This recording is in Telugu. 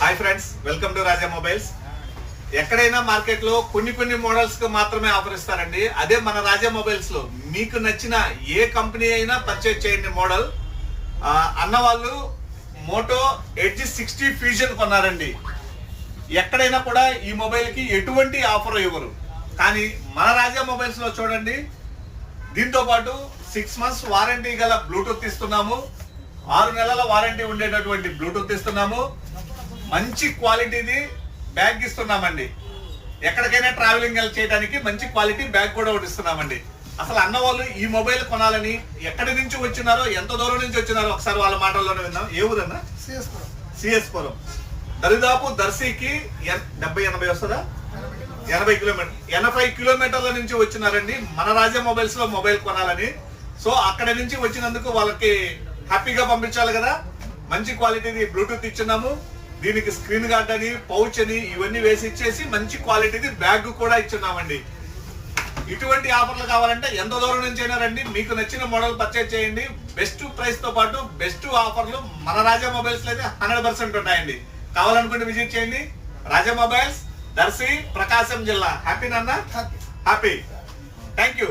Hi friends, welcome to Raja mobiles. ఎక్కడైనా మార్కెట్ లో కొన్ని మోడల్స్ కు మాత్రమే ఆఫర్ ఇస్తారండి. అదే మన రాజా మొబైల్స్ లో మీకు నచ్చిన ఏ కంపెనీ అయినా పర్చేజ్ చేయండి మోడల్. అన్న వాళ్ళు మోటో ఎడ్జ్ 60 ఫ్యూజన్ కొన్నారండి. ఎక్కడైనా కూడా ఈ మొబైల్ కి ఎటువంటి ఆఫర్ ఇవ్వరు, కానీ మన రాజా మొబైల్స్ లో చూడండి, దీంతో పాటు 6 months వారంటీ గల బ్లూటూత్ ఇస్తున్నాము, 6 నెలల వారంటీ ఉండేటటువంటి బ్లూటూత్ ఇస్తున్నాము, మంచి క్వాలిటీది బ్యాగ్ ఇస్తున్నామండి. ఎక్కడికైనా ట్రావెలింగ్ చేయడానికి మంచి క్వాలిటీ బ్యాగ్ కూడా ఒకటి ఇస్తున్నామండి. అసలు అన్న వాళ్ళు ఈ మొబైల్ కొనాలని ఎక్కడి నుంచి వచ్చినారో, ఎంత దూరం నుంచి వచ్చినారో ఒకసారి వాళ్ళ మాటల్లోనే విందాం. ఏ ఊరన్నా? సిఎస్ పురం. దరిదాపు దర్శికి 70-80 వస్తుందా? 80 కిలోమీటర్ల నుంచి వచ్చినారండి మన రాజా మొబైల్స్ లో మొబైల్ కొనాలని. సో అక్కడ నుంచి వచ్చినందుకు వాళ్ళకి హ్యాపీగా పంపించాలి కదా. మంచి క్వాలిటీది బ్లూటూత్ ఇచ్చున్నాము, దీనికి స్క్రీన్ గార్డ్ అని, పౌచ్ అని ఇవన్నీ వేసి ఇచ్చేసి మంచి క్వాలిటీది బ్యాగ్ కూడా ఇచ్చున్నామండి. ఇటువంటి ఆఫర్లు కావాలంటే ఎంత దూరం నుంచి అయినా రండి, మీకు నచ్చిన మోడల్ పర్చేజ్ చేయండి. బెస్ట్ ప్రైస్ తో పాటు బెస్ట్ ఆఫర్లు మన రాజా మొబైల్స్ లో అయితే 100% ఉన్నాయండి. కావాలనుకుంటే విజిట్ చేయండి. రాజా మొబైల్స్, దర్శి, ప్రకాశం జిల్లా. హ్యాపీ నాన్న? హ్యాపీ. Thank you.